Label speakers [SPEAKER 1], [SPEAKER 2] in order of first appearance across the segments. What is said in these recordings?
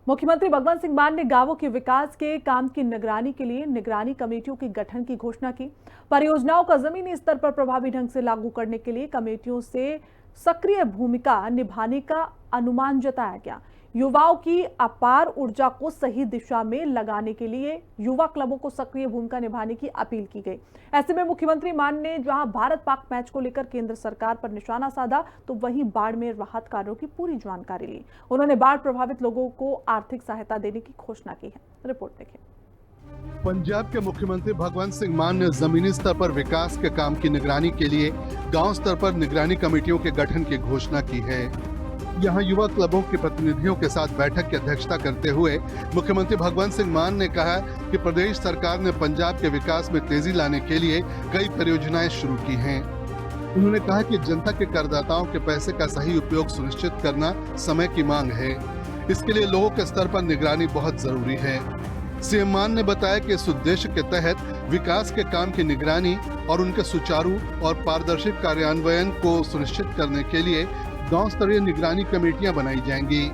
[SPEAKER 1] मुख्यमंत्री भगवंत सिंह मान ने गांवों के विकास के काम की निगरानी के लिए निगरानी कमेटियों के गठन की घोषणा की। परियोजनाओं का जमीनी स्तर पर प्रभावी ढंग से लागू करने के लिए कमेटियों से सक्रिय भूमिका निभाने का अनुमान जताया गया। युवाओं की अपार ऊर्जा को सही दिशा में लगाने के लिए युवा क्लबों को सक्रिय भूमिका निभाने की अपील की गई। ऐसे में मुख्यमंत्री मान ने जहां भारत पाक मैच को लेकर केंद्र सरकार पर निशाना साधा, तो वहीं बाढ़ में राहत कार्यों की पूरी जानकारी ली। उन्होंने बाढ़ प्रभावित लोगों को आर्थिक सहायता देने की घोषणा की है। रिपोर्ट देखें।
[SPEAKER 2] पंजाब के मुख्यमंत्री भगवंत सिंह मान ने जमीनी स्तर पर विकास के काम की निगरानी के लिए गांव स्तर पर निगरानी कमेटियों के गठन की घोषणा की है। यहां युवा क्लबों के प्रतिनिधियों के साथ बैठक की अध्यक्षता करते हुए मुख्यमंत्री भगवंत सिंह मान ने कहा कि प्रदेश सरकार ने पंजाब के विकास में तेजी लाने के लिए कई परियोजनाएं शुरू की हैं। उन्होंने कहा कि जनता के करदाताओं के पैसे का सही उपयोग सुनिश्चित करना समय की मांग है। इसके लिए लोगों के स्तर पर निगरानी बहुत जरूरी है। सीएम मान ने बताया कि इस उद्देश्य के तहत विकास के काम की निगरानी और उनके सुचारू और पारदर्शी कार्यान्वयन को सुनिश्चित करने के लिए गांव स्तरीय निगरानी कमेटियां बनाई जाएंगी।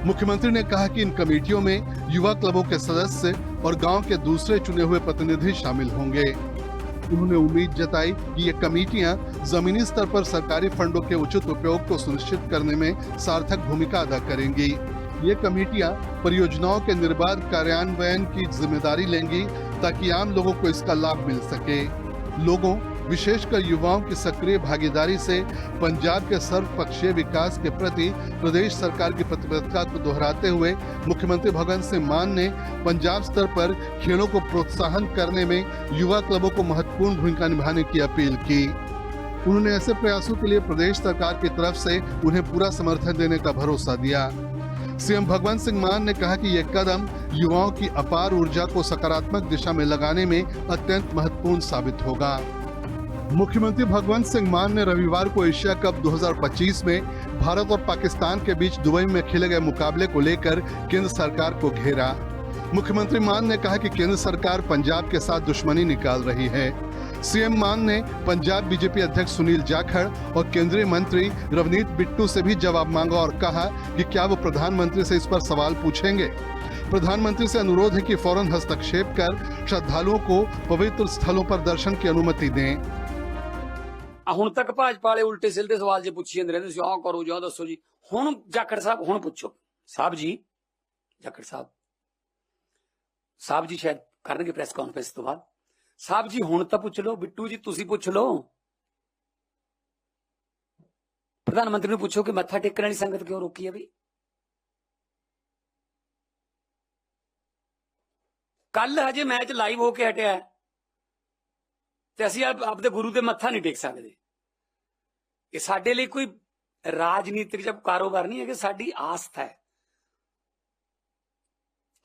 [SPEAKER 2] मुख्यमंत्री ने कहा कि इन कमेटियों में युवा क्लबों के सदस्य और गांव के दूसरे चुने हुए प्रतिनिधि शामिल होंगे। उन्होंने उम्मीद जताई कि ये कमेटियां जमीनी स्तर पर सरकारी फंडों के उचित उपयोग को सुनिश्चित करने में सार्थक भूमिका अदा करेंगी। ये कमेटियां परियोजनाओं के निर्बाध कार्यान्वयन की जिम्मेदारी लेंगी ताकि आम लोगों को इसका लाभ मिल सके। लोगों, विशेषकर युवाओं की सक्रिय भागीदारी से पंजाब के सर्वपक्षीय विकास के प्रति प्रदेश सरकार की प्रतिबद्धता को दोहराते हुए मुख्यमंत्री भगवंत सिंह मान ने पंजाब स्तर पर खेलों को प्रोत्साहन करने में युवा क्लबों को महत्वपूर्ण भूमिका निभाने की अपील की। उन्होंने ऐसे प्रयासों के लिए प्रदेश सरकार की तरफ से उन्हें पूरा समर्थन देने का भरोसा दिया। सीएम भगवंत सिंह मान ने कहा कि यह कदम युवाओं की अपार ऊर्जा को सकारात्मक दिशा में लगाने में अत्यंत महत्वपूर्ण साबित होगा। मुख्यमंत्री भगवंत सिंह मान ने रविवार को एशिया कप 2025 में भारत और पाकिस्तान के बीच दुबई में खेले गए मुकाबले को लेकर केंद्र सरकार को घेरा। मुख्यमंत्री मान ने कहा कि केंद्र सरकार पंजाब के साथ दुश्मनी निकाल रही है। सीएम मान ने पंजाब बीजेपी अध्यक्ष सुनील जाखड़ और केंद्रीय मंत्री रवनीत बिट्टू से भी जवाब मांगा और कहा कि क्या वो प्रधानमंत्री से इस पर सवाल पूछेंगे। प्रधानमंत्री से अनुरोध है कि फौरन हस्तक्षेप कर श्रद्धालुओं को पवित्र स्थलों पर दर्शन की अनुमति दें।
[SPEAKER 3] ਹੁਣ तक भाजपा वाले उल्टे सिलते सवाल जो पूछी जाते रहते आओ करो जाओ दसो जी। हुण जाखड़ साहब हुण पूछो साहब जी, जाखड़ साहब जी शायद करनगे प्रेस कॉन्फ्रेंस तो बाद। साहब जी हुण तां पुछ लो, बिट्टू जी तुसी पुछ लो, प्रधानमंत्री नूं पुछो कि मत्था टेकण वाली संगत क्यों रोकी है। भी कल हजे मैच लाइव होके हटिया ते असीं आपदे गुरु दे मत्था नहीं टेक सकदे। ये साडे लई कोई राजनीतिक जब कारोबार नहीं है कि साडी आस्था है।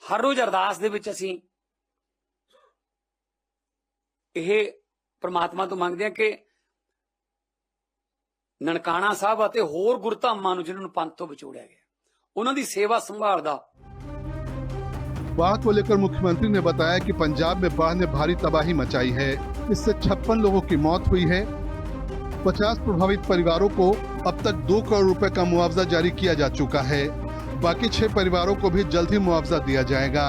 [SPEAKER 3] हर रोज अरदास दे विच असीं ਇਹ परमात्मा तो मंगते हैं कि ननकाना साहब ਅਤੇ ਹੋਰ ਗੁਰਧਾਮਾਂ ਨੂੰ ਜਿਨ੍ਹਾਂ ਨੂੰ ਪੰਥ ਤੋਂ ਵਿਛੋੜਿਆ ਗਿਆ ਉਹਨਾਂ ਦੀ सेवा संभाल दा।
[SPEAKER 2] बाढ़ को लेकर मुख्यमंत्री ने बताया कि पंजाब में बाढ़ ने भारी तबाही मचाई है। इससे 56 लोगों की मौत हुई है। 50 प्रभावित परिवारों को अब तक 2 करोड़ रुपए का मुआवजा जारी किया जा चुका है। बाकी 6 परिवारों को भी जल्द ही मुआवजा दिया जाएगा।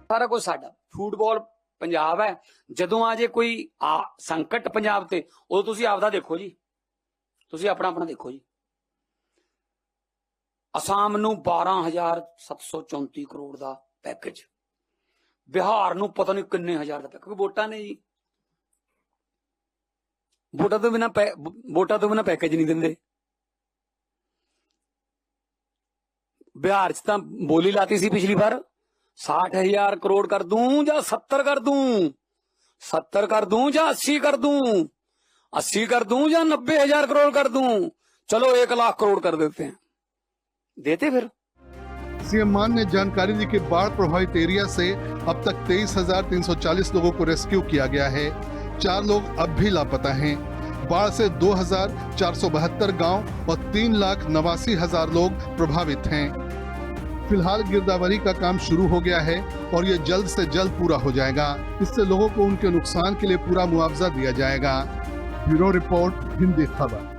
[SPEAKER 3] सारा कुछ साडा फुटबॉल पंजाब है। जदों आ जे कोई संकट पंजाब ते उदों तुसीं आपदा देखो जी, तुसीं अपना अपना देखो जी। असम नूं 12,734 करोड़ दा पैकेज, बिहार नूं पता नहीं किन्ने हजार दा पैकेज। वोटां ने जी, वोटां तो बिना पैकेज नहीं दिंदे। बिहार च तां बोली लाती सी पिछली बार 60,000 करोड़ कर दूं या 70 कर दूं, 70 कर दूं या 80 कर दूं, 80 कर दूं या 90,000 करोड़ कर दूं। चलो 1 लाख करोड़ कर देते हैं, देते फिर।
[SPEAKER 2] सीएम मान ने जानकारी दी कि बाढ़ प्रभावित एरिया से अब तक 23,340 लोगों को रेस्क्यू किया गया है। 4 लोग अब भी लापता हैं। बाढ़ से 2,472 गांव और 3,89,000 लोग प्रभावित हैं। फिलहाल गिरदावरी का काम शुरू हो गया है और ये जल्द से जल्द पूरा हो जाएगा। इससे लोगों को उनके नुकसान के लिए पूरा मुआवजा दिया जाएगा। ब्यूरो रिपोर्ट, हिंदी खबर।